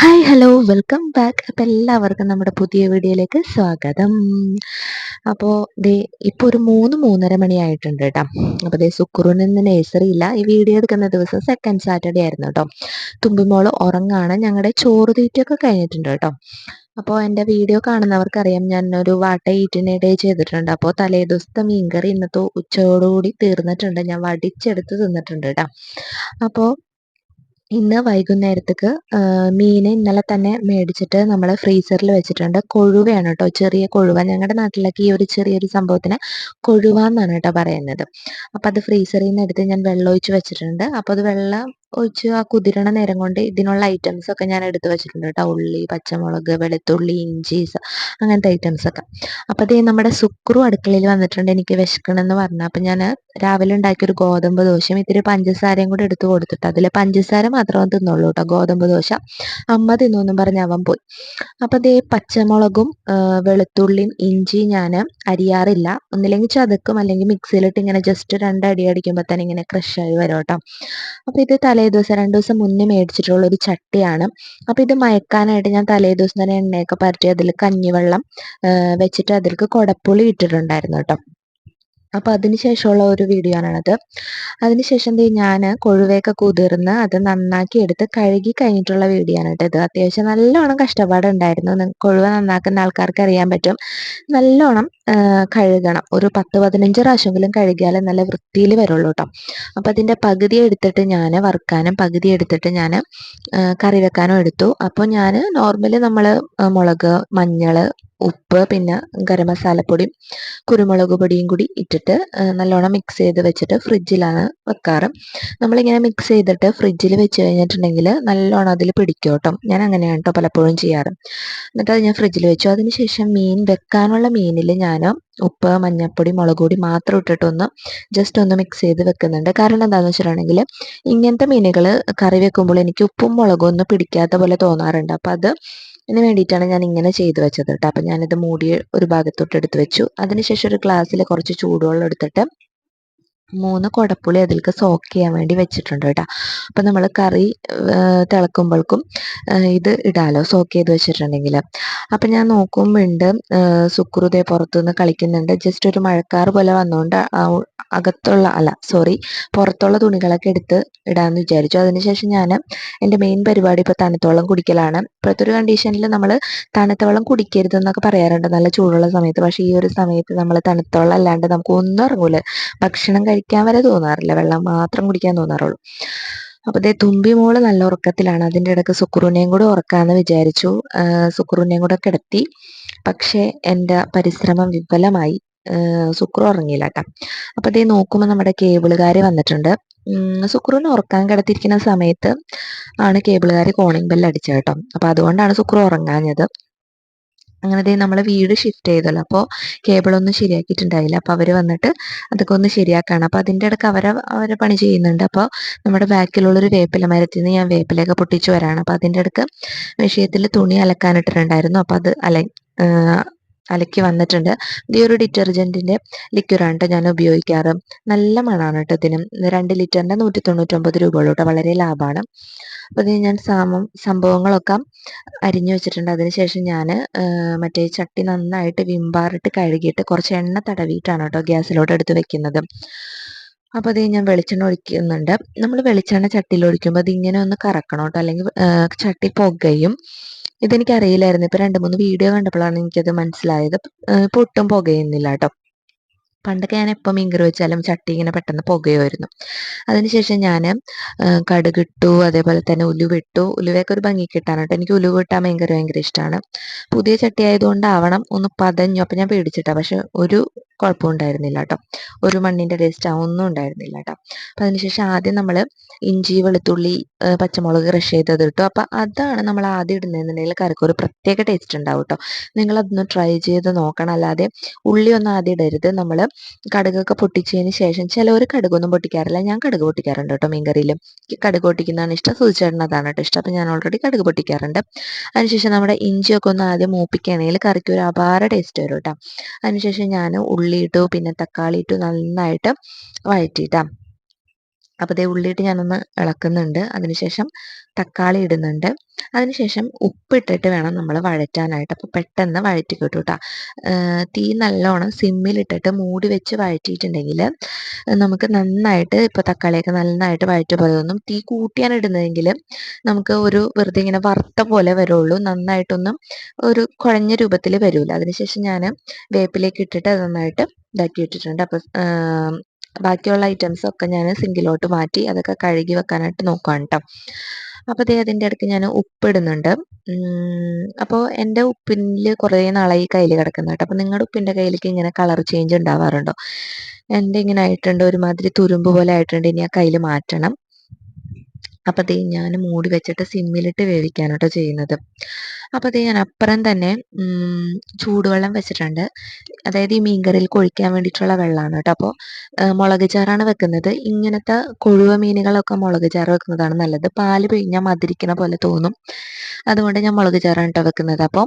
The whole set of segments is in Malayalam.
Hi hello welcome back. അപ്പം എല്ലാവർക്കും നമ്മുടെ പുതിയ വീഡിയോയിലേക്ക് സ്വാഗതം. അപ്പോൾ ദേ ഇപ്പോൾ ഒരു 3-3:30 മണിയായിട്ടുണ്ട് കേട്ടോ. അപ്പോൾ ദേ സുക്കുറുന് ഇന്ന് നഴ്സറി ഇല്ല. ഈ വീഡിയോ എടുക്കുന്ന ദിവസം സെക്കൻഡ് സാറ്റർഡേ ആയിരുന്നു കേട്ടോ. തുമ്പിമോള് ഉറങ്ങാണ്. ഞങ്ങളുടെ ചോറ് തീറ്റയൊക്കെ കഴിഞ്ഞിട്ടുണ്ട് കേട്ടോ. അപ്പോൾ എൻ്റെ വീഡിയോ കാണുന്നവർക്കറിയാം, ഞാൻ ഒരു വാട്ട ഈറ്റിനിടെ ചെയ്തിട്ടുണ്ട്. അപ്പോൾ തലേ ദിവസത്തെ മീൻകറി ഇന്നത്തെ ഉച്ചയോടുകൂടി തീർന്നിട്ടുണ്ട്. ഞാൻ വടിച്ചെടുത്ത് തിന്നിട്ടുണ്ട് കേട്ടോ. അപ്പോൾ ഇന്ന് വൈകുന്നേരത്തേക്ക് മീൻ ഇന്നലെ തന്നെ മേടിച്ചിട്ട് നമ്മൾ ഫ്രീസറിൽ വെച്ചിട്ടുണ്ട്. കൊഴുവയാണ് കേട്ടോ, ചെറിയ കൊഴുവ. ഞങ്ങളുടെ നാട്ടിലൊക്കെ ഈ ഒരു ചെറിയൊരു സംഭവത്തിന് കൊഴുവ എന്നാണ് കേട്ടോ പറയുന്നത്. അപ്പം അത് ഫ്രീസറിൽ നിന്ന് എടുത്ത് ഞാൻ വെള്ളം ഒഴിച്ച് വെച്ചിട്ടുണ്ട്. അപ്പോൾ അത് വെള്ളം ഒഴിച്ച് ആ കുതിരണ നേരം കൊണ്ട് ഇതിനുള്ള ഐറ്റംസൊക്കെ ഞാൻ എടുത്ത് വെച്ചിട്ടുണ്ട് കേട്ടോ. ഉള്ളി, പച്ചമുളക്, വെളുത്തുള്ളി, ഇഞ്ചി, അങ്ങനത്തെ ഐറ്റംസൊക്കെ. അപ്പോൾ അതേ നമ്മുടെ സുക്രു അടുക്കളയിൽ വന്നിട്ടുണ്ട്. എനിക്ക് വിശക്കണമെന്ന് പറഞ്ഞു. അപ്പം ഞാൻ രാവിലെ ഉണ്ടാക്കിയൊരു ഗോതമ്പ് ദോശയും ഇത്തിരി പഞ്ചസാരയും കൂടി എടുത്ത് കൊടുത്തിട്ട്, അതിൽ പഞ്ചസാര മാത്രമേ തിന്നുള്ളൂ കേട്ടോ. ഗോതമ്പ് ദോശ അമ്മ തിന്നോന്നും പറഞ്ഞ് അവൻ പോയി. അപ്പം അതേ പച്ചമുളകും വെളുത്തുള്ളിയും ഇഞ്ചി ഞാൻ അരിയാറില്ല. ഒന്നില്ലെങ്കിൽ ചതക്കും, അല്ലെങ്കിൽ മിക്സിയിലിട്ട് ഇങ്ങനെ ജസ്റ്റ് 2 അടി അടിക്കുമ്പോൾ തന്നെ ഇങ്ങനെ ക്രഷായി വരും കേട്ടോ. അപ്പോൾ ഇത് തലേ ദിവസം 2 ദിവസം മുന്നേ മേടിച്ചിട്ടുള്ളൊരു ചട്ടിയാണ്. അപ്പോൾ ഇത് മയക്കാനായിട്ട് ഞാൻ തലേ ദിവസം തന്നെ എണ്ണയൊക്കെ പരട്ടി അതിൽ കഞ്ഞിവെള്ളം വെച്ചിട്ട് അതിലേക്ക് കുടപ്പുളി ഇട്ടിട്ടുണ്ടായിരുന്നു കേട്ടോ. അപ്പോൾ അതിന് ശേഷമുള്ള ഒരു വീഡിയോ ആണത്. അതിനുശേഷം ഞാൻ കൊഴുവയൊക്കെ കുതിർന്ന് അത് നന്നാക്കി എടുത്ത് കഴുകി കഴിഞ്ഞിട്ടുള്ള വീഡിയോ ആണ് കേട്ടോ ഇത്. അത്യാവശ്യം നല്ലോണം കഷ്ടപ്പാടുണ്ടായിരുന്നു. കൊഴുവ നന്നാക്കുന്ന ആൾക്കാർക്ക് അറിയാൻ പറ്റും. നല്ലോണം കഴുകണം. ഒരു 10-15 പ്രാവശ്യമെങ്കിലും കഴുകിയാലേ നല്ല വൃത്തിയിൽ വരുള്ളൂ കേട്ടോ. അപ്പോൾ അതിൻ്റെ പകുതി എടുത്തിട്ട് ഞാൻ വറുക്കാനും പകുതി എടുത്തിട്ട് ഞാൻ കറി വെക്കാനും എടുത്തു. അപ്പോൾ ഞാൻ നോർമലി നമ്മൾ മുളക്, മഞ്ഞൾ, ഉപ്പ്, പിന്നെ ഗരം മസാലപ്പൊടി, കുരുമുളക് പൊടിയും കൂടി ഇട്ടിട്ട് നല്ലോണം മിക്സ് ചെയ്ത് വെച്ചിട്ട് ഫ്രിഡ്ജിലാണ് വെക്കാറ്. നമ്മളിങ്ങനെ മിക്സ് ചെയ്തിട്ട് ഫ്രിഡ്ജിൽ വെച്ച് കഴിഞ്ഞിട്ടുണ്ടെങ്കിൽ നല്ലോണം അതിൽ പിടിക്കും കേട്ടോ. ഞാൻ അങ്ങനെയാണ് കേട്ടോ പലപ്പോഴും ചെയ്യാറ്. എന്നിട്ട് അത് ഞാൻ ഫ്രിഡ്ജിൽ വെച്ചു. അതിനുശേഷം മീൻ വെക്കാനുള്ള മീനിൽ ഞാൻ ഉപ്പ്, മഞ്ഞൾപ്പൊടി, മുളക് പൊടി മാത്രം ഇട്ടിട്ടൊന്ന് ജസ്റ്റ് ഒന്ന് മിക്സ് ചെയ്ത് വെക്കുന്നുണ്ട്. കാരണം എന്താണെന്ന് വെച്ചിട്ടുണ്ടെങ്കിൽ ഇങ്ങനത്തെ മീനുകൾ കറി വെക്കുമ്പോൾ എനിക്ക് ഉപ്പും മുളകും ഒന്നും പിടിക്കാത്ത പോലെ തോന്നാറുണ്ട്. അപ്പോൾ അതിന് വേണ്ടിയിട്ടാണ് ഞാൻ ഇങ്ങനെ ചെയ്ത് വെച്ചത് കേട്ടോ. അപ്പം ഞാനിത് മൂടി ഒരു ഭാഗത്തോട്ട് എടുത്ത് വെച്ചു. അതിനുശേഷം ഒരു ഗ്ലാസ്സിൽ കുറച്ച് ചൂടുവെള്ളം എടുത്തിട്ട് 3 കുടപ്പുളി അതിലേക്ക് സോക്ക് ചെയ്യാൻ വേണ്ടി വെച്ചിട്ടുണ്ട് കേട്ടോ. അപ്പം നമ്മൾ കറി തിളക്കുമ്പോഴേക്കും ഇത് ഇടാലോ, സോക്ക് ചെയ്ത് വെച്ചിട്ടുണ്ടെങ്കിൽ. അപ്പം ഞാൻ നോക്കുമ്പോണ്ട് സുക്രുതേ പുറത്തുനിന്ന് കളിക്കുന്നുണ്ട്. ജസ്റ്റ് ഒരു മഴക്കാറ് പോലെ വന്നുകൊണ്ട് പുറത്തുള്ള തുണികളൊക്കെ എടുത്ത് ഇടാമെന്ന് വിചാരിച്ചു. അതിനുശേഷം ഞാൻ എൻ്റെ മെയിൻ പരിപാടി ഇപ്പോൾ തണുത്ത വെള്ളം കുടിക്കലാണ്. ഇപ്പോഴത്തെ ഒരു കണ്ടീഷനിൽ നമ്മൾ തണുത്ത വെള്ളം കുടിക്കരുതെന്നൊക്കെ പറയാറുണ്ട് നല്ല ചൂടുള്ള സമയത്ത്. പക്ഷേ ഈ ഒരു സമയത്ത് നമ്മൾ തണുത്ത വെള്ളം അല്ലാണ്ട് നമുക്ക് ഒന്നും ഇറങ്ങൂല. ഭക്ഷണം കഴിക്കാൻ വരെ തോന്നാറില്ല, വെള്ളം മാത്രം കുടിക്കാൻ തോന്നാറുള്ളൂ. അപ്പോൾ ദേ തുമ്പി മോള് നല്ല ഉറക്കത്തിലാണ്. അതിൻ്റെ ഇടയ്ക്ക് സുക്രുവിനെയും കൂടെ ഉറക്കാമെന്ന് വിചാരിച്ചു. സുക്രുവിനെയും കൂടെ കിടത്തി. പക്ഷേ എൻ്റെ പരിശ്രമം വിഫലമായി. സുക്രു ഉറങ്ങിയില്ല കേട്ടോ. അപ്പോൾ ദേ നോക്കുമ്പോൾ നമ്മുടെ കേബിളുകാർ വന്നിട്ടുണ്ട്. സുക്രുവിനെ ഉറക്കാൻ കിടത്തിയിരിക്കുന്ന സമയത്ത് ആണ് കേബിളുകാർ കോളിംഗ് ബെല്ല് അടിച്ചത് കേട്ടോ. അപ്പോൾ അതുകൊണ്ടാണ് സുക്രു ഉറങ്ങാഞ്ഞത്. അങ്ങനെ ദേ നമ്മൾ വീട് ഷിഫ്റ്റ് ചെയ്തല്ലോ. അപ്പോൾ കേബിളൊന്നും ശരിയാക്കിയിട്ടുണ്ടായില്ല. അപ്പോൾ അവർ വന്നിട്ട് അതൊക്കെ ഒന്ന് ശരിയാക്കുകയാണ്. അപ്പോൾ അതിൻ്റെ ഇടയ്ക്ക് അവരെ പണി ചെയ്യുന്നുണ്ട്. അപ്പോൾ നമ്മുടെ ബാക്കിലുള്ളൊരു വേപ്പില മരത്തിൽ നിന്ന് ഞാൻ വേപ്പിലയൊക്കെ പൊട്ടിച്ച് വരാണ്. അപ്പോൾ അതിൻ്റെ ഇടയ്ക്ക് വിഷയത്തിൽ തുണി അലക്കാനിട്ടിട്ടുണ്ടായിരുന്നു. അപ്പോൾ അത് അലക്കി വന്നിട്ടുണ്ട്. ഈ ഒരു ഡിറ്റർജൻറ്റിൻ്റെ ലിക്വിഡാണ് കേട്ടോ ഞാൻ ഉപയോഗിക്കാറ്. നല്ല മണമാണ് കേട്ടോ ഇതിന്. 2 ലിറ്ററിൻ്റെ 199 രൂപയുള്ളൂ കേട്ടോ. വളരെ ലാഭമാണ്. അപ്പോൾ ഇത് ഞാൻ സംഭവങ്ങളൊക്കെ അരിഞ്ഞു വെച്ചിട്ടുണ്ട്. അതിനുശേഷം ഞാൻ മറ്റേ ചട്ടി നന്നായിട്ട് വിംബാറിട്ട് കഴുകിയിട്ട് കുറച്ച് എണ്ണ തടവിയിട്ടാണ് കേട്ടോ ഗ്യാസിലോട്ട് എടുത്ത് വെക്കുന്നത്. അപ്പോൾ അത് ഞാൻ വെളിച്ചെണ്ണ ഒഴിക്കുന്നുണ്ട്. നമ്മൾ വെളിച്ചെണ്ണ ചട്ടിയിൽ ഒഴിക്കുമ്പോൾ അതിങ്ങനെ ഒന്ന് കറക്കണം കേട്ടോ, അല്ലെങ്കിൽ ചട്ടി പുകയും. ഇതെനിക്കറിയില്ലായിരുന്നു. ഇപ്പോൾ 2-3 വീഡിയോ കണ്ടപ്പോഴാണ് എനിക്കത് മനസ്സിലായത്. ഇപ്പോൾ ഒട്ടും പുകയുന്നില്ല കേട്ടോ. പണ്ടൊക്കെ ഞാൻ എപ്പോൾ മീൻകറി വെച്ചാലും ചട്ടി ഇങ്ങനെ പെട്ടെന്ന് പുകയുമായിരുന്നു. അതിനുശേഷം ഞാൻ കടുകിട്ടു, അതേപോലെ തന്നെ ഉലുവിട്ടു. ഉലുവയൊക്കെ ഒരു ഭംഗിക്ക് ഇട്ടാണ് കേട്ടോ. എനിക്ക് ഉലുവ ഇട്ടാൽ ഭയങ്കര ഇഷ്ടമാണ്. പുതിയ ചട്ടി ആയതുകൊണ്ടാവണം ഒന്ന് പതഞ്ഞു. അപ്പം ഞാൻ പേടിച്ചിട്ടാണ്. പക്ഷെ ഒരു കുഴപ്പവും ഉണ്ടായിരുന്നില്ല കേട്ടോ. ഒരു മണ്ണിൻ്റെ ടേസ്റ്റ് ഒന്നും ഉണ്ടായിരുന്നില്ല കേട്ടോ. അപ്പം അതിനുശേഷം ആദ്യം നമ്മൾ ഇഞ്ചി, വെളുത്തുള്ളി, പച്ചമുളക് ക്രഷ് ചെയ്തത് ഇട്ടു. അപ്പം അതാണ് നമ്മൾ ആദ്യം ഇടുന്നതെന്നുണ്ടെങ്കിൽ കറിക്ക് ഒരു പ്രത്യേക ടേസ്റ്റ് ഉണ്ടാവും കേട്ടോ. നിങ്ങളതൊന്ന് ട്രൈ ചെയ്ത് നോക്കണം. അല്ലാതെ ഉള്ളിയൊന്നും ആദ്യം ഇടരുത്. നമ്മൾ കടുകൊക്കെ പൊട്ടിച്ചതിന് ശേഷം, ചിലവർ കടുകൊന്നും പൊട്ടിക്കാറില്ല. ഞാൻ കടുക് പൊട്ടിക്കാറുണ്ട് കേട്ടോ മീൻകറിയിൽ. എനിക്ക് കടുക് പൊട്ടിക്കുന്നതാണ് ഇഷ്ടം. സുചേട്ടന് അതാണ് കേട്ടോ ഇഷ്ടം. അപ്പം ഞാൻ ഓൾറെഡി കടുക് പൊട്ടിക്കാറുണ്ട്. അതിനുശേഷം നമ്മുടെ ഇഞ്ചിയൊക്കെ ഒന്ന് ആദ്യം മൂപ്പിക്കുകയാണെങ്കിൽ കറിക്ക് ഒരു അപാര ടേസ്റ്റ് വരും കേട്ടോ. അതിനുശേഷം ഞാൻ ഉള്ളി ഇട്ടു, പിന്നെ തക്കാളി ഇട്ടു, നന്നായിട്ട് വഴറ്റിയിട്ടാണ്. അപ്പോൾ ദേ ഉള്ളിയിട്ട് ഞാനൊന്ന് ഇളക്കുന്നുണ്ട്. അതിനുശേഷം തക്കാളി ഇടുന്നുണ്ട്. അതിനുശേഷം ഉപ്പിട്ടിട്ട് വേണം നമ്മൾ വഴറ്റാനായിട്ട്. അപ്പോൾ പെട്ടെന്ന് വഴറ്റി കിട്ടും കേട്ടോ. തീ നല്ലോണം സിമ്മിലിട്ടിട്ട് മൂടി വെച്ച് വഴറ്റിയിട്ടുണ്ടെങ്കിൽ നമുക്ക് നന്നായിട്ട് ഇപ്പോൾ തക്കാളിയൊക്കെ നന്നായിട്ട് വഴറ്റി പോലെ തോന്നും. തീ കൂട്ടിയാണ് ഇടുന്നതെങ്കിൽ നമുക്ക് ഒരു വെറുതെ ഇങ്ങനെ വറുത്ത പോലെ വരുള്ളൂ. നന്നായിട്ടൊന്നും ഒരു കുഴഞ്ഞ രൂപത്തിൽ വരില്ല. അതിനുശേഷം ഞാൻ വേപ്പിലേക്ക് ഇട്ടിട്ട് അത് നന്നായിട്ട് ഇതാക്കി ഇട്ടിട്ടുണ്ട്. അപ്പോൾ ബാക്കിയുള്ള ഐറ്റംസ് ഒക്കെ ഞാൻ സിങ്കിലോട്ട് മാറ്റി അതൊക്കെ കഴുകി വെക്കാനായിട്ട് നോക്കുകയാണ് കേട്ടോ. അപ്പോൾ ദേ അതിൻ്റെ ഇടയ്ക്ക് ഞാൻ ഉപ്പിടുന്നുണ്ട്. അപ്പോൾ എൻ്റെ ഉപ്പിൽ കുറേ നാളായി കയ്യിൽ കിടക്കുന്നത് കേട്ടോ. അപ്പോൾ നിങ്ങളുടെ ഉപ്പിൻ്റെ കയ്യിലേക്ക് ഇങ്ങനെ കളർ ചേഞ്ച് ഉണ്ടാവാറുണ്ടോ? എൻ്റെ ഇങ്ങനെ ആയിട്ടുണ്ട്, ഒരുമാതിരി തുരുമ്പ് പോലെ ആയിട്ടുണ്ട്. ഇനി ആ കയ്യിൽ മാറ്റണം. അപ്പോൾ ദേ ഞാൻ മൂടി വെച്ചിട്ട് സിമ്മിലിട്ട് വേവിക്കാണ് കേട്ടോ ചെയ്യുന്നത്. അപ്പോൾ ദേ ഞാൻ അപ്പുറം തന്നെ ചൂടുവെള്ളം വെച്ചിട്ടുണ്ട്. അതായത് ഈ മീൻകറിയിലേക്ക് ഒഴിക്കാൻ വേണ്ടിയിട്ടുള്ള വെള്ളമാണ് കേട്ടോ. അപ്പോൾ മുളക് ചാറാണ് വെക്കുന്നത്. ഇങ്ങനത്തെ കൊഴുവ മീനുകളൊക്കെ മുളക് ചാറ് വെക്കുന്നതാണ് നല്ലത്. പാല് പിഴിഞ്ഞാൽ മധുരിക്കണ പോലെ തോന്നും. അതുകൊണ്ട് ഞാൻ മുളക് ചാറാണ് കേട്ടോ വെക്കുന്നത്. അപ്പോൾ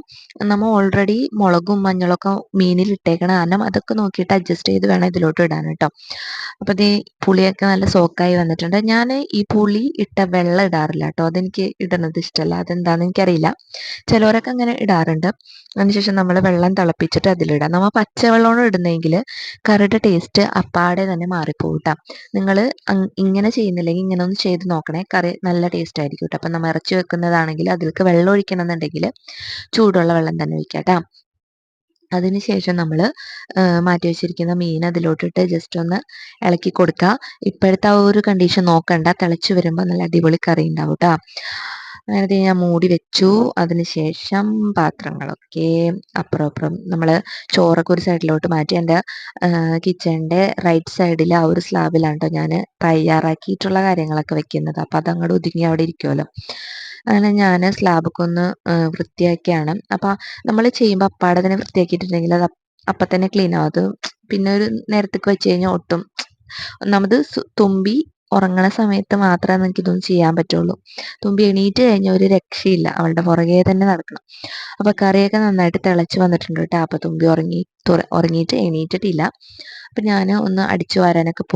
നമ്മൾ ഓൾറെഡി മുളകും മഞ്ഞളൊക്കെ മീനിൽ ഇട്ടേക്കണ കാരണം അതൊക്കെ നോക്കിയിട്ട് അഡ്ജസ്റ്റ് ചെയ്ത് വേണം ഇതിലോട്ട് ഇടാൻ കേട്ടോ. അപ്പോൾ ദേ പുളിയൊക്കെ നല്ല സോക്കായി വന്നിട്ടുണ്ട്. ഞാൻ ഈ പുളി ഇട്ട വെള്ളം ഇടാറില്ല കേട്ടോ. അതെനിക്ക് ഇടുന്നത് ഇഷ്ടമല്ല. അതെന്താണെന്ന് എനിക്കറിയില്ല. ചിലവരൊക്കെ അങ്ങനെ ഇടാറുണ്ട്. അതിനുശേഷം നമ്മൾ വെള്ളം തിളപ്പിച്ചിട്ട് അതിലിടാം. നമ്മൾ പച്ചവെള്ളമാണ് ഇടുന്നതെങ്കിൽ കറിയുടെ ടേസ്റ്റ് അപ്പാടെ തന്നെ മാറിപ്പോകും കേട്ടോ. നിങ്ങൾ ഇങ്ങനെ ചെയ്യുന്നില്ലെങ്കിൽ ഇങ്ങനെ ഒന്ന് ചെയ്ത് നോക്കണേ. കറി നല്ല ടേസ്റ്റ് ആയിരിക്കും കേട്ടോ. അപ്പം നമ്മൾ ഇറച്ചി വെക്കുന്നതാണെങ്കിൽ അതിലേക്ക് വെള്ളം ഒഴിക്കണം എന്നുണ്ടെങ്കിൽ ചൂടുള്ള വെള്ളം തന്നെ ഒഴിക്കാം കേട്ടോ. അതിനുശേഷം നമ്മൾ മാറ്റി വെച്ചിരിക്കുന്ന മീൻ അതിലോട്ടിട്ട് ജസ്റ്റ് ഒന്ന് ഇളക്കി കൊടുക്കുക. ഇപ്പോഴത്തെ ആ ഒരു കണ്ടീഷൻ നോക്കണ്ട, തിളച്ച് വരുമ്പോൾ നല്ല അടിപൊളി കറി ഉണ്ടാവും കേട്ടോ. അങ്ങനെ ഞാൻ മൂടി വെച്ചു. അതിനുശേഷം പാത്രങ്ങളൊക്കെ അപ്പുറം അപ്പുറം നമ്മൾ ചോറൊക്കെ ഒരു സൈഡിലോട്ട് മാറ്റി. എൻ്റെ കിച്ചണിൻ്റെ റൈറ്റ് സൈഡിൽ ആ ഒരു സ്ലാബിലാണ് കേട്ടോ ഞാൻ തയ്യാറാക്കിയിട്ടുള്ള കാര്യങ്ങളൊക്കെ വെക്കുന്നത്. അപ്പോൾ അതങ്ങോട്ട് ഒതുങ്ങി അവിടെ ഇരിക്കുമല്ലോ. അങ്ങനെ ഞാൻ സ്ലാബൊക്കെ ഒന്ന് വൃത്തിയാക്കിയാണ്. അപ്പോൾ നമ്മൾ ചെയ്യുമ്പോൾ അപ്പാടെ തന്നെ വൃത്തിയാക്കിയിട്ടുണ്ടെങ്കിൽ അത് അപ്പം തന്നെ ക്ലീൻ ആവും. അത് പിന്നെ ഒരു നേരത്തേക്ക് വെച്ച് കഴിഞ്ഞാൽ ഒട്ടും ഒന്നാമത് തുമ്പി ഉറങ്ങണ സമയത്ത് മാത്രമേ എനിക്കിതൊന്നും ചെയ്യാൻ പറ്റുള്ളൂ. തുമ്പി എണീറ്റ് കഴിഞ്ഞാൽ ഒരു രക്ഷയില്ല, അവളുടെ പുറകെ തന്നെ നടക്കണം. അപ്പോൾ കറിയൊക്കെ നന്നായിട്ട് തിളച്ച് വന്നിട്ടുണ്ട് കേട്ടോ. അപ്പോൾ തുമ്പി ഉറങ്ങിയിട്ട് എണീറ്റിട്ടില്ല. അപ്പം ഞാൻ ഒന്ന് അടിച്ചു വാരാനൊക്കെ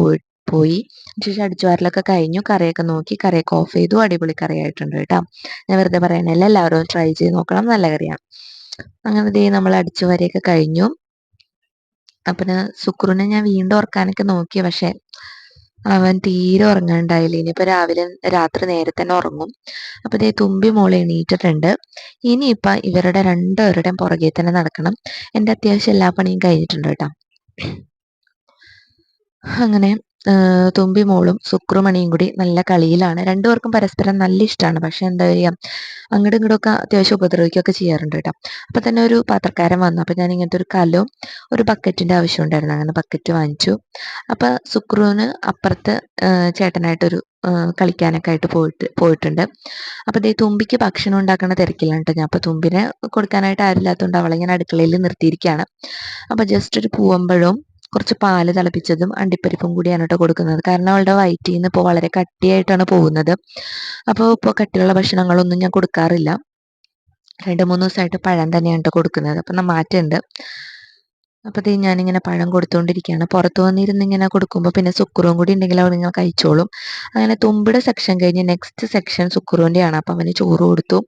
പോയി. ശേഷം അടിച്ചു വാരലൊക്കെ കഴിഞ്ഞു. കറിയൊക്കെ നോക്കി കറിയൊക്കെ ഓഫ് ചെയ്തു. അടിപൊളി കറിയായിട്ടുണ്ട് കേട്ടോ. ഞാൻ വെറുതെ പറയണല്ല, എല്ലാവരും ട്രൈ ചെയ്ത് നോക്കണം, നല്ല കറിയാണ്. അങ്ങനെ ദേ നമ്മൾ അടിച്ചു വാരിയൊക്കെ കഴിഞ്ഞു. അപ്പം സുക്രുവിനെ ഞാൻ വീണ്ടും ഉറക്കാനൊക്കെ നോക്കി. പക്ഷെ അവൻ തീരെ ഉറങ്ങാണ്ടായില്ല. ഇനിയിപ്പോൾ രാത്രി നേരത്തെ തന്നെ ഉറങ്ങും. അപ്പോൾ ദേ തുമ്പി മോള് എണീറ്റിട്ടുണ്ട്. ഇനിയിപ്പോൾ ഇവരുടെ രണ്ടുപേരുടെയും പുറകെ തന്നെ നടക്കണം. എൻ്റെ അത്യാവശ്യം എല്ലാ പണിയും കഴിഞ്ഞിട്ടുണ്ട് കേട്ടോ. അങ്ങനെ തുമ്പി മോളും സുക്രുമണിയും കൂടി നല്ല കളിയിലാണ്. രണ്ടുപേർക്കും പരസ്പരം നല്ല ഇഷ്ടമാണ്. പക്ഷെ എന്താ പറയുക, അങ്ങോട്ടും ഇങ്ങോട്ടുമൊക്കെ അത്യാവശ്യം ഉപദ്രവിക്കുകയൊക്കെ ചെയ്യാറുണ്ട് കേട്ടോ. അപ്പം തന്നെ ഒരു പാത്രക്കാരൻ വന്നു. അപ്പം ഞാൻ ഇങ്ങനത്തെ ഒരു കലവും ഒരു ബക്കറ്റിൻ്റെ ആവശ്യം ഉണ്ടായിരുന്നു. അങ്ങനെ ബക്കറ്റ് വാങ്ങിച്ചു. അപ്പം സുക്രുവിന് അപ്പുറത്ത് ചേട്ടനായിട്ടൊരു കളിക്കാനൊക്കെ ആയിട്ട് പോയിട്ടുണ്ട്. അപ്പോൾ ദേ തുമ്പിക്ക് ഭക്ഷണം ഉണ്ടാക്കുന്ന തിരക്കിലാണ് കേട്ടോ ഞാൻ. അപ്പോൾ തുമ്പിനെ കൊടുക്കാനായിട്ട് ആരില്ലാത്തതുകൊണ്ട് അവളെ ഞാൻ അടുക്കളയിൽ നിർത്തിയിരിക്കുകയാണ്. അപ്പോൾ ജസ്റ്റ് ഒരു പൂവമ്പഴവും കുറച്ച് പാല് തിളപ്പിച്ചതും അണ്ടിപ്പരിപ്പും കൂടിയാണ് കേട്ടോ കൊടുക്കുന്നത്. കാരണം അവളുടെ വയറ്റിൽ നിന്ന് ഇപ്പോൾ വളരെ കട്ടിയായിട്ടാണ് പോകുന്നത്. അപ്പോൾ ഇപ്പോൾ കട്ടിയുള്ള ഭക്ഷണങ്ങളൊന്നും ഞാൻ കൊടുക്കാറില്ല. 2-3 ദിവസമായിട്ട് പഴം തന്നെയാണ് കേട്ടോ കൊടുക്കുന്നത്. അപ്പം മാറ്റമുണ്ട്. അപ്പോൾ ദേ ഞാനിങ്ങനെ പഴം കൊടുത്തുകൊണ്ടിരിക്കുകയാണ്. പുറത്ത് വന്നിരുന്ന് ഇങ്ങനെ കൊടുക്കുമ്പോൾ പിന്നെ സുക്രുവും കൂടി ഉണ്ടെങ്കിൽ അവൾ ഇങ്ങനെ കഴിച്ചോളും. അങ്ങനെ തുമ്പിയുടെ സെക്ഷൻ കഴിഞ്ഞ് നെക്സ്റ്റ് സെക്ഷൻ സുക്രുവിൻ്റെയാണ്. അപ്പം അവന് ചോറ് കൊടുത്തു.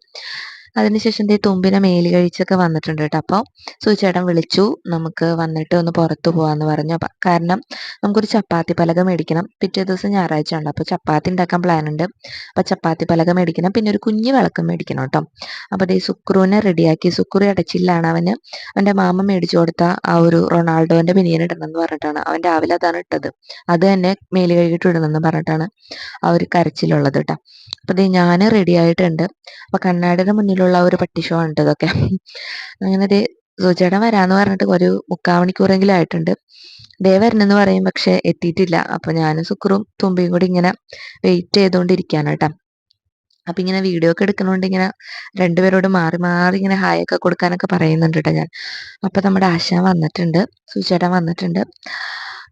അതിനുശേഷം ദേ തുമ്പിനെ മേല് കഴിച്ചൊക്കെ വന്നിട്ടുണ്ട് കേട്ടോ. അപ്പോൾ സൂചേട്ടൻ വിളിച്ചു, നമുക്ക് വന്നിട്ട് ഒന്ന് പുറത്ത് പോകാമെന്ന് പറഞ്ഞു. കാരണം നമുക്കൊരു ചപ്പാത്തി പലക മേടിക്കണം. പിറ്റേ ദിവസം ഞായറാഴ്ച ഉണ്ട്. അപ്പോൾ ചപ്പാത്തി ഉണ്ടാക്കാൻ പ്ലാൻ ഉണ്ട്. അപ്പോൾ ചപ്പാത്തി പലക മേടിക്കണം. പിന്നെ ഒരു കുഞ്ഞു വിളക്കം മേടിക്കണം കേട്ടോ. അപ്പോൾ ദേ സുക്രുവിനെ റെഡിയാക്കി. സുക്രു അടച്ചില്ലാണ്. അവൻ്റെ മാമ മേടിച്ചു കൊടുത്ത ആ ഒരു റൊണാൾഡോൻ്റെ ബനിയൻ ഇടണമെന്ന് പറഞ്ഞിട്ടാണ് അവൻ രാവിലെ അതാണ് ഇട്ടത്. അത് തന്നെ മേല് കഴുകിയിട്ട് ഇടണമെന്ന് പറഞ്ഞിട്ടാണ് ആ ഒരു കരച്ചിലുള്ളത് കേട്ടോ. അപ്പോൾ ദേ ഞാൻ റെഡി ആയിട്ടുണ്ട്. അപ്പോൾ കണ്ണാടിയുടെ മുന്നിലുള്ള ഒരു പട്ടി ഷോ ആണ് ഇതൊക്കെ. അങ്ങനെ ദേ സൂചേട്ടൻ വരാമെന്ന് പറഞ്ഞിട്ട് ഒരു 3/4 മണിക്കൂറെങ്കിലും ആയിട്ടുണ്ട്. ദേ വരണമെന്ന് പറയും, പക്ഷെ എത്തിയിട്ടില്ല. അപ്പോൾ ഞാനും സുക്രും തുമ്പിയും കൂടി ഇങ്ങനെ വെയിറ്റ് ചെയ്തുകൊണ്ടിരിക്കുകയാണ് കേട്ടോ. അപ്പം ഇങ്ങനെ വീഡിയോ ഒക്കെ എടുക്കണോണ്ട് ഇങ്ങനെ രണ്ടുപേരോട് മാറി മാറി ഇങ്ങനെ ഹായ് ഒക്കെ കൊടുക്കാനൊക്കെ പറയുന്നുണ്ട് കേട്ടോ ഞാൻ. അപ്പം നമ്മുടെ ആശാൻ വന്നിട്ടുണ്ട്, സുചേട്ടൻ വന്നിട്ടുണ്ട്.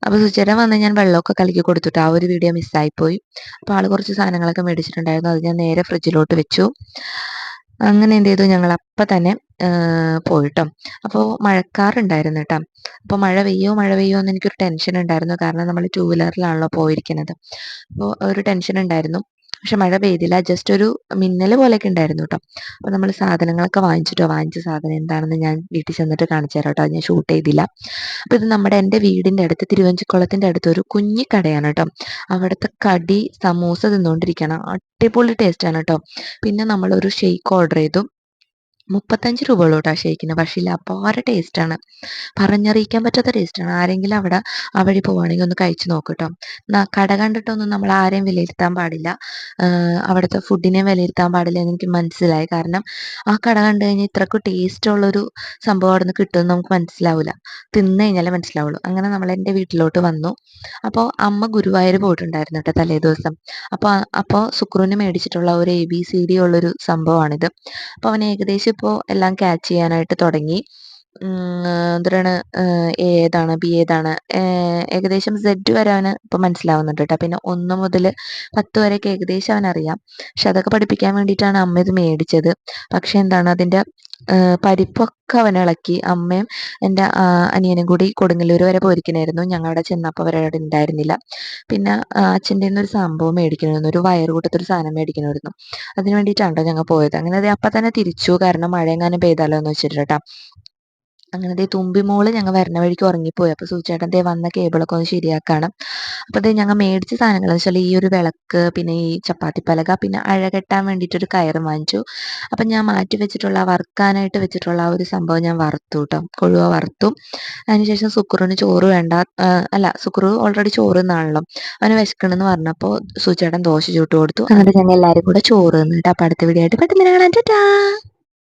അപ്പോൾ സുചേട്ടൻ വന്ന് ഞാൻ വെള്ളമൊക്കെ കലക്കി കൊടുത്തിട്ട് ആ ഒരു വീഡിയോ മിസ്സായിപ്പോയി. അപ്പോൾ ആൾ കുറച്ച് സാധനങ്ങളൊക്കെ മേടിച്ചിട്ടുണ്ടായിരുന്നു. അത് ഞാൻ നേരെ ഫ്രിഡ്ജിലോട്ട് വെച്ചു. അങ്ങനെ എന്ത് ചെയ്തു, ഞങ്ങൾ അപ്പം തന്നെ പോയിട്ടോ. അപ്പോൾ മഴക്കാറുണ്ടായിരുന്നു കേട്ടോ. അപ്പോൾ മഴ പെയ്യോ എന്ന് എനിക്കൊരു ടെൻഷൻ ഉണ്ടായിരുന്നു. കാരണം നമ്മൾ ടൂ വീലറിലാണല്ലോ പോയിരിക്കുന്നത്. അപ്പോൾ ഒരു ടെൻഷൻ ഉണ്ടായിരുന്നു. പക്ഷെ മഴ പെയ്തില്ല. ജസ്റ്റ് ഒരു മിന്നൽ പോലെയൊക്കെ ഉണ്ടായിരുന്നു കേട്ടോ. അപ്പോൾ നമ്മൾ സാധനങ്ങളൊക്കെ വാങ്ങിച്ചിട്ടോ. വാങ്ങിച്ച സാധനം എന്താണെന്ന് ഞാൻ വീട്ടിൽ ചെന്നിട്ട് കാണിച്ചു തരാം കേട്ടോ. അത് ഞാൻ ഷൂട്ട് ചെയ്തില്ല. അപ്പോൾ ഇത് എൻ്റെ വീടിൻ്റെ അടുത്ത്, തിരുവഞ്ചിക്കുളത്തിൻ്റെ അടുത്ത് ഒരു കുഞ്ഞി കടയാണ് കേട്ടോ. അവിടുത്തെ കടി സമൂസ തിന്നുകൊണ്ടിരിക്കണം. അടിപൊളി ടേസ്റ്റാണ് കേട്ടോ. പിന്നെ നമ്മളൊരു ഷെയ്ക്ക് ഓർഡർ ചെയ്തു. 35 രൂപയുള്ളൂ കേട്ടോ ആ ഷെയ്ക്കിന്. പക്ഷേ അപാര ടേസ്റ്റാണ്. പറഞ്ഞറിയിക്കാൻ പറ്റാത്ത ടേസ്റ്റാണ്. ആരെങ്കിലും അവിടെ ആ വഴി പോവുകയാണെങ്കിൽ ഒന്ന് കഴിച്ചു നോക്ക് കേട്ടോ. കട കണ്ടിട്ടൊന്നും നമ്മൾ ആരെയും വിലയിരുത്താൻ പാടില്ല. അവിടുത്തെ ഫുഡിനെ വിലയിരുത്താൻ പാടില്ല എന്ന് എനിക്ക് മനസ്സിലായി. കാരണം ആ കട കണ്ടു കഴിഞ്ഞാൽ ഇത്രയ്ക്ക് ടേസ്റ്റുള്ളൊരു സംഭവം അവിടെ നിന്ന് കിട്ടുമെന്ന് നമുക്ക് മനസ്സിലാവില്ല. തിന്നു കഴിഞ്ഞാലേ മനസ്സിലാവുള്ളൂ. അങ്ങനെ നമ്മൾ എൻ്റെ വീട്ടിലോട്ട് വന്നു. അപ്പോൾ അമ്മ ഗുരുവായൂർ പോയിട്ടുണ്ടായിരുന്നു കേട്ടോ തലേ ദിവസം. അപ്പോൾ സുക്രുവിന് മേടിച്ചിട്ടുള്ള ഒരു ABCD ഉള്ളൊരു സംഭവമാണിത്. അപ്പോൾ അവൻ ഏകദേശം ഇപ്പോൾ എല്ലാം ക്യാച്ച് ചെയ്യാനായിട്ട് തുടങ്ങി. എന്താണ് ഏതാണ് ബി ഏതാണ് ഏകദേശം Z വരെ അവന് ഇപ്പം മനസ്സിലാവുന്നുണ്ട് കേട്ടോ. പിന്നെ 1 മുതൽ 10 വരെയൊക്കെ ഏകദേശം അവനറിയാം. പക്ഷെ അതൊക്കെ പഠിപ്പിക്കാൻ വേണ്ടിയിട്ടാണ് അമ്മ ഇത് മേടിച്ചത്. പക്ഷെ എന്താണ് അതിൻ്റെ പരിപ്പൊക്കെ അവൻ ഇളക്കി. അമ്മയും എൻ്റെ അനിയനും കൂടി കൊടുങ്ങല്ലൂർ വരെ പോയിരിക്കണായിരുന്നു. ഞങ്ങളവിടെ ചെന്നപ്പോൾ അവരവിടെ ഉണ്ടായിരുന്നില്ല. പിന്നെ അച്ഛൻ്റെ നിന്ന് ഒരു സംഭവം മേടിക്കണമായിരുന്നു, ഒരു വയറ് കൂട്ടത്തൊരു സാധനം മേടിക്കണമായിരുന്നു. അതിന് വേണ്ടിയിട്ടാണ് ഞങ്ങൾ പോയത്. അങ്ങനെ അത് അപ്പം തന്നെ തിരിച്ചു. കാരണം മഴ എങ്ങാനും പെയ്താലോ എന്ന് വെച്ചിട്ട് കേട്ടോ. അങ്ങനെ ദേ തുമ്പിമോള് ഞങ്ങൾ വരുന്ന വഴിക്ക് ഉറങ്ങിപ്പോയി. അപ്പോൾ സൂചേട്ടൻ ദേ വന്ന കേബിളൊക്കെ ഒന്ന് ശരിയാക്കാണ്. അപ്പോൾ ദേ ഞങ്ങൾ മേടിച്ച സാധനങ്ങൾ എന്ന് വെച്ചാൽ ഈ ഒരു വിളക്ക്, പിന്നെ ഈ ചപ്പാത്തി പലക, പിന്നെ അഴ കെട്ടാൻ വേണ്ടിയിട്ടൊരു കയറ് വാങ്ങിച്ചു. അപ്പം ഞാൻ മാറ്റി വെച്ചിട്ടുള്ള വറുക്കാനായിട്ട് വെച്ചിട്ടുള്ള ആ ഒരു സംഭവം ഞാൻ വറുത്തു കേട്ടോ. കൊഴുവ വറുത്തു. അതിനുശേഷം സുക്രുവിന് ചോറ് വേണ്ട, അല്ല സുക്രു ഓൾറെഡി ചോറ് തിന്നാണല്ലോ. അവന് വിശക്കണമെന്ന് പറഞ്ഞപ്പോൾ സൂചേട്ടൻ ദോശ ചുട്ട് കൊടുത്തു. എന്നിട്ട് ഞങ്ങൾ എല്ലാവരും കൂടെ ചോറ് തിന്നിട്ട്. അപ്പം അടുത്ത വീഡിയോ ആയിട്ട് പെട്ടെന്ന് കാണാം. ടാറ്റാ.